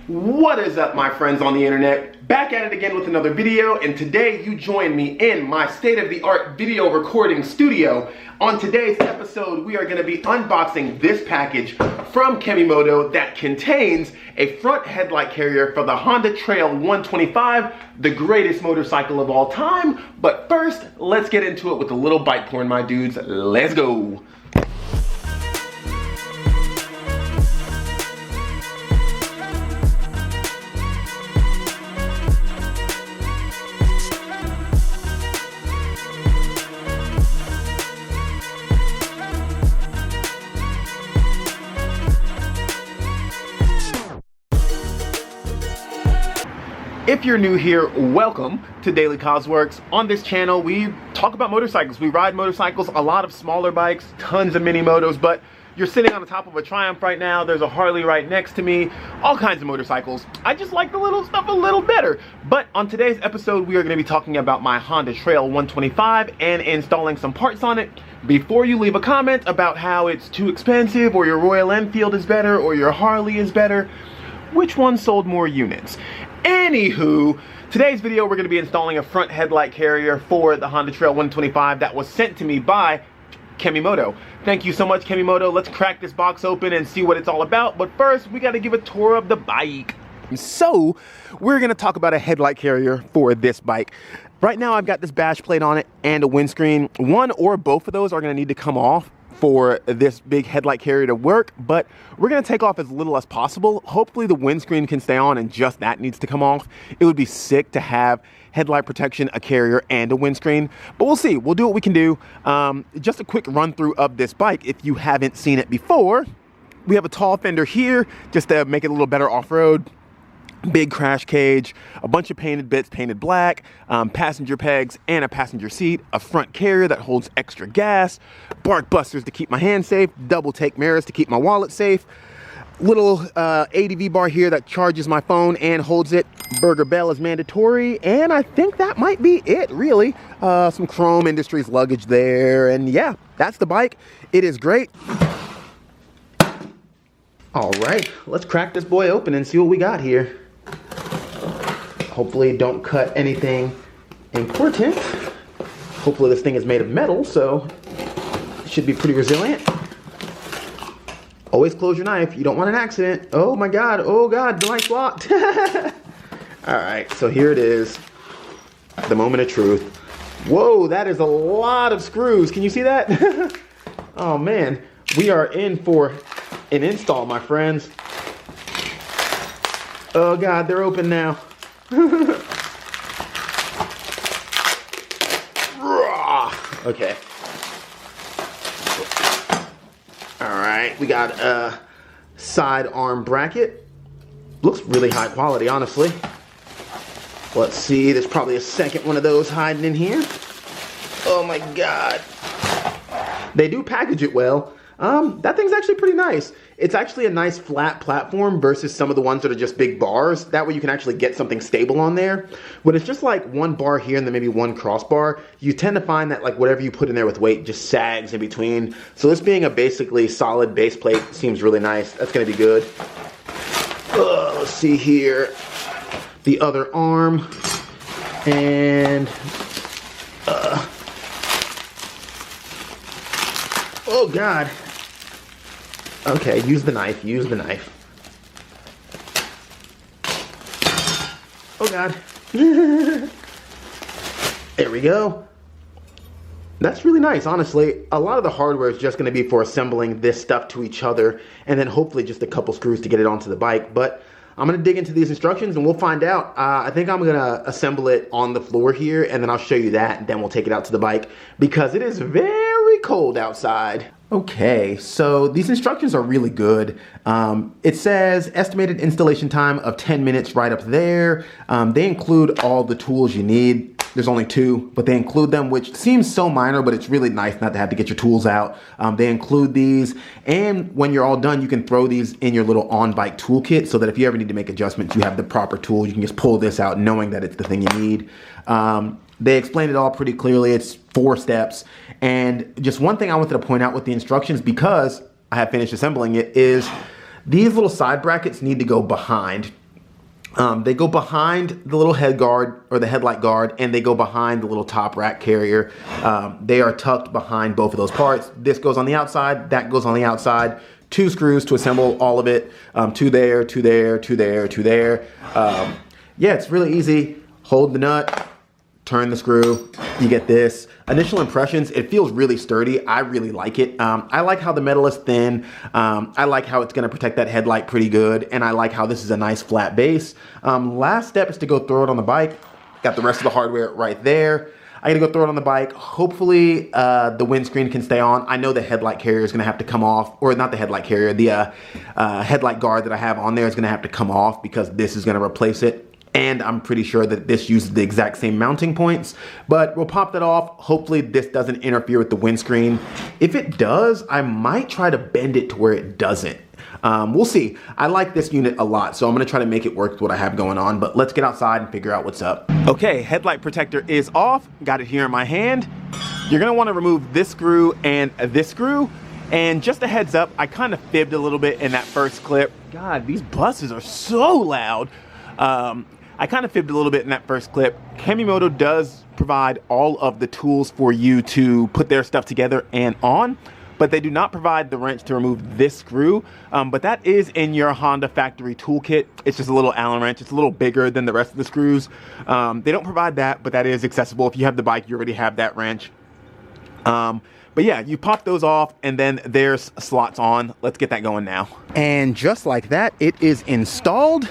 What is up, my friends on the internet? Back at it again with another video, and today you join me in my state-of-the-art video recording studio. On today's episode, we are going to be unboxing this package from Kemimoto that contains a front headlight carrier for the Honda Trail 125, the greatest motorcycle of all time. But first, let's get into it with a little bike porn, my dudes. Let's go. If you're new here, welcome to Daily Cosworks. On this channel, we talk about motorcycles. We ride motorcycles, a lot of smaller bikes, tons of mini motos, but you're sitting on the top of a Triumph right now. There's a Harley right next to me, all kinds of motorcycles. I just like the little stuff a little better. But on today's episode, we are going to be talking about my Honda Trail 125 and installing some parts on it. Before you leave a comment about how it's too expensive, or your Royal Enfield is better, or your Harley is better, which one sold more units? Anywho, today's video we're going to be installing a front headlight carrier for the Honda Trail 125 that was sent to me by Kemimoto. Thank you so much, Kemimoto. Let's crack this box open and see what it's all about. But first, we got to give a tour of the bike. So, we're going to talk about a headlight carrier for this bike. Right now, I've got this bash plate on it and a windscreen. One or both of those are going to need to come off for this big headlight carrier to work, but we're going to take off as little as possible. Hopefully the windscreen can stay on and just that needs to come off. It would be sick to have headlight protection, a carrier, and a windscreen, but we'll see. We'll do what we can do. Just a quick run through of this bike if you haven't seen it before. We have a tall fender here just to make it a little better off-road. Big crash cage, a bunch of painted bits painted black, passenger pegs and a passenger seat, a front carrier that holds extra gas, bark busters to keep my hand safe, double take mirrors to keep my wallet safe, little ADV bar here that charges my phone and holds it, Burger Bell is mandatory, and I think that might be it really. Some Chrome Industries luggage there, and yeah, that's the bike. It is great. All right, let's crack this boy open and see what we got here. Hopefully don't cut anything important. Hopefully this thing is made of metal, so it should be pretty resilient. Always close your knife. You don't want an accident. Oh my God, the knife's locked. All right, so here it is. The moment of truth. Whoa, that is a lot of screws. Can you see that? Oh man, we are in for an install, my friends. Oh God, they're open now. Okay. All right, we got a side arm bracket. Looks really high quality, honestly. Let's see, there's probably a second one of those hiding in here. Oh my God. They do package it well. That thing's actually pretty nice. It's actually a nice flat platform versus some of the ones that are just big bars. That way you can actually get something stable on there. When it's just like one bar here and then maybe one crossbar, you tend to find that like whatever you put in there with weight just sags in between. So this being a basically solid base plate seems really nice. That's gonna be good. Let's see here. The other arm. And oh God. Okay, use the knife, use the knife. Oh God. There we go. That's really nice, honestly. A lot of the hardware is just gonna be for assembling this stuff to each other and then hopefully just a couple screws to get it onto the bike. But I'm gonna dig into these instructions and we'll find out. I think I'm gonna assemble it on the floor here and then I'll show you that and then we'll take it out to the bike because it is very cold outside. Okay, so these instructions are really good. It says estimated installation time of 10 minutes right up there. They include all the tools you need. There's only two, but they include them, which seems so minor, but it's really nice not to have to get your tools out. They include these, and when you're all done, you can throw these in your little on-bike toolkit so that if you ever need to make adjustments, you have the proper tool. You can just pull this out knowing that it's the thing you need. They explain it all pretty clearly. It's 4 steps. And just one thing I wanted to point out with the instructions, because I have finished assembling it, is these little side brackets need to go behind. They go behind the little head guard or the headlight guard, and they go behind the little top rack carrier. They are tucked behind both of those parts. This goes on the outside, that goes on the outside. 2 screws to assemble all of it. 2 there, 2 there, 2 there, 2 there. Yeah, it's really easy. Hold the nut, turn the screw, you get this. Initial impressions, it feels really sturdy. I really like it. I like how the metal is thin. I like how it's gonna protect that headlight pretty good. And I like how this is a nice flat base. Last step is to go throw it on the bike. Got the rest of the hardware right there. I gotta go throw it on the bike. Hopefully the windscreen can stay on. I know the headlight carrier is gonna have to come off, or not the headlight carrier, the headlight guard that I have on there is gonna have to come off because this is gonna replace it. And I'm pretty sure that this uses the exact same mounting points, but we'll pop that off. Hopefully this doesn't interfere with the windscreen. If it does, I might try to bend it to where it doesn't. We'll see. I like this unit a lot, so I'm gonna try to make it work with what I have going on, but let's get outside and figure out what's up. Okay, headlight protector is off. Got it here in my hand. You're gonna wanna remove this screw and this screw. And just a heads up, I kind of fibbed a little bit in that first clip. God, these buses are so loud. I kind of fibbed a little bit in that first clip. Kemimoto does provide all of the tools for you to put their stuff together and on, but they do not provide the wrench to remove this screw. But that is in your Honda factory toolkit. It's just a little Allen wrench. It's a little bigger than the rest of the screws. They don't provide that, but that is accessible. If you have the bike, you already have that wrench. But yeah, you pop those off and then there's slots on. Let's get that going now. And just like that, it is installed.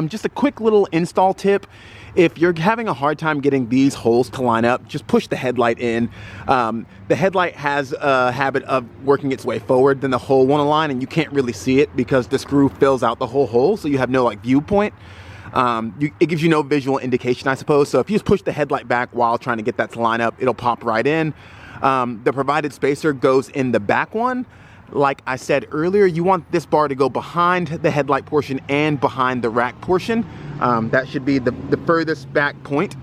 Just a quick little install tip. If you're having a hard time getting these holes to line up, just push the headlight in. The headlight has a habit of working its way forward, then the hole won't align and you can't really see it because the screw fills out the whole hole, so you have no like viewpoint. It gives you no visual indication, I suppose. So if you just push the headlight back while trying to get that to line up, it'll pop right in. The provided spacer goes in the back one. Like I said earlier, you want this bar to go behind the headlight portion and behind the rack portion. That should be the furthest back point.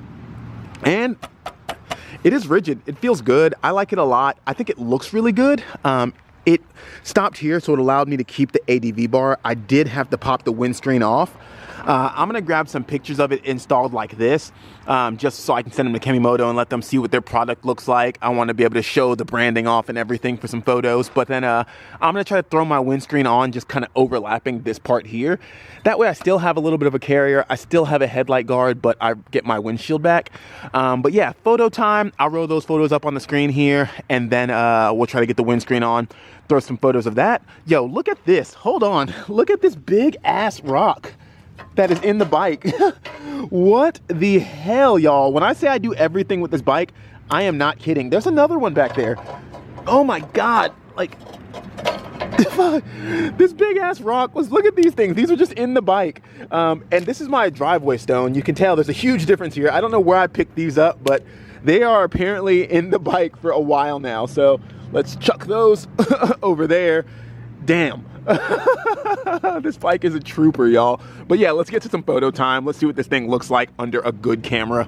And it is rigid. It feels good. I like it a lot. I think it looks really good. It stopped here, so it allowed me to keep the ADV bar. I did have to pop the windscreen off. I'm gonna grab some pictures of it installed like this, just so I can send them to Kemimoto and let them see what their product looks like. I wanna be able to show the branding off and everything for some photos, but then I'm gonna try to throw my windscreen on, just kind of overlapping this part here. That way I still have a little bit of a carrier, I still have a headlight guard, but I get my windshield back. But yeah, photo time. I'll roll those photos up on the screen here, and then we'll try to get the windscreen on, throw some photos of that. Yo, look at this, hold on. Look at this big ass rock that is in the bike. What the hell, y'all? When I say I do everything with this bike, I am not kidding. There's another one back there. Oh my God, like, this big ass rock was, look at these things. These are just in the bike. And this is my driveway stone. You can tell there's a huge difference here. I don't know where I picked these up, but they are apparently in the bike for a while now. So let's chuck those over there. Damn. This bike is a trooper, y'all. But yeah, let's get to some photo time. Let's see what this thing looks like under a good camera.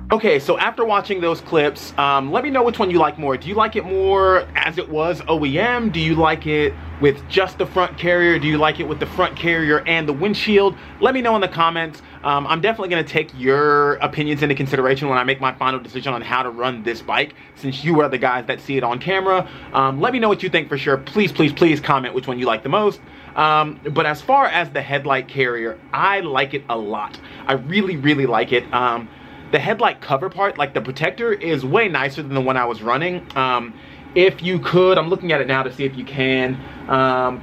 Okay, so after watching those clips, let me know which one you like more. Do you like it more as it was OEM? Do you like it with just the front carrier? Do you like it with the front carrier and the windshield? Let me know in the comments. I'm definitely gonna take your opinions into consideration when I make my final decision on how to run this bike, since you are the guys that see it on camera. Let me know what you think for sure. Please, please, please comment which one you like the most. But as far as the headlight carrier, I like it a lot. I really, really like it. The headlight cover part, like the protector, is way nicer than the one I was running. If you could, I'm looking at it now to see if you can,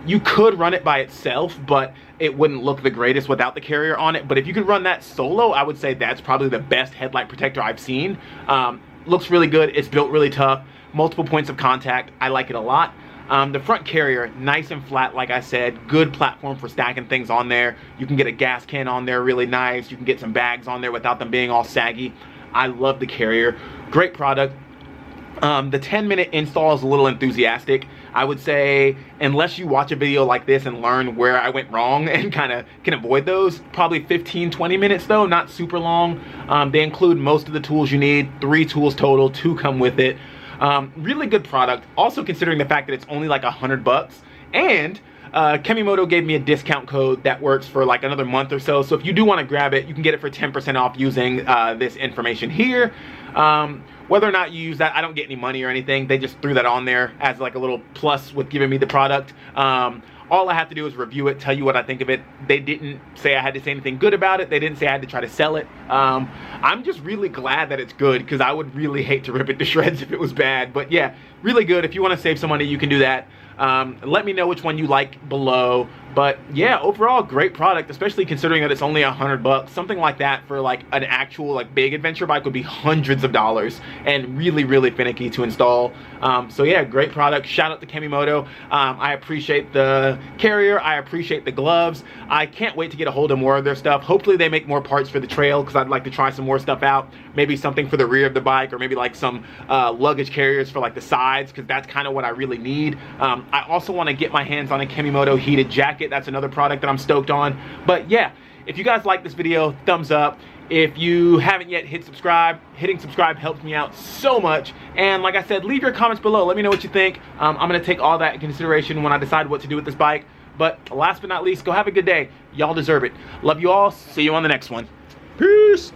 you could run it by itself, but it wouldn't look the greatest without the carrier on it. But if you could run that solo, I would say that's probably the best headlight protector I've seen. Looks really good, it's built really tough, multiple points of contact, I like it a lot. The front carrier, nice and flat, like I said, good platform for stacking things on there. You can get a gas can on there really nice. You can get some bags on there without them being all saggy. I love the carrier, great product. The 10-minute install is a little enthusiastic. I would say, unless you watch a video like this and learn where I went wrong and kind of can avoid those, probably 15-20 minutes though, not super long. They include most of the tools you need, 3 tools total, 2 come with it. Really good product, also considering the fact that it's only like $100, and Kemimoto gave me a discount code that works for like another month or so. So if you do want to grab it, you can get it for 10% off using this information here. Whether or not you use that, I don't get any money or anything. They just threw that on there as like a little plus with giving me the product. All I have to do is review it, tell you what I think of it. They didn't say I had to say anything good about it. They didn't say I had to try to sell it. I'm just really glad that it's good, because I would really hate to rip it to shreds if it was bad. But yeah, really good. If you want to save some money, you can do that. Let me know which one you like below. But yeah, overall great product, especially considering that it's only $100. Something like that for like an actual like big adventure bike would be hundreds of dollars and really finicky to install. So yeah, great product. Shout out to Kemimoto. I appreciate the carrier. I appreciate the gloves. I can't wait to get a hold of more of their stuff. Hopefully they make more parts for the trail, because I'd like to try some more stuff out. Maybe something for the rear of the bike, or maybe like some luggage carriers for like the sides, because that's kind of what I really need. I also want to get my hands on a Kemimoto heated jacket. That's another product that I'm stoked on. But yeah, if you guys like this video, thumbs up. If you haven't yet, hit subscribe. Hitting subscribe helps me out so much. And like I said, leave your comments below. Let me know what you think. I'm going to take all that in consideration when I decide what to do with this bike. But last but not least, go have a good day. Y'all deserve it. Love you all. See you on the next one. Peace.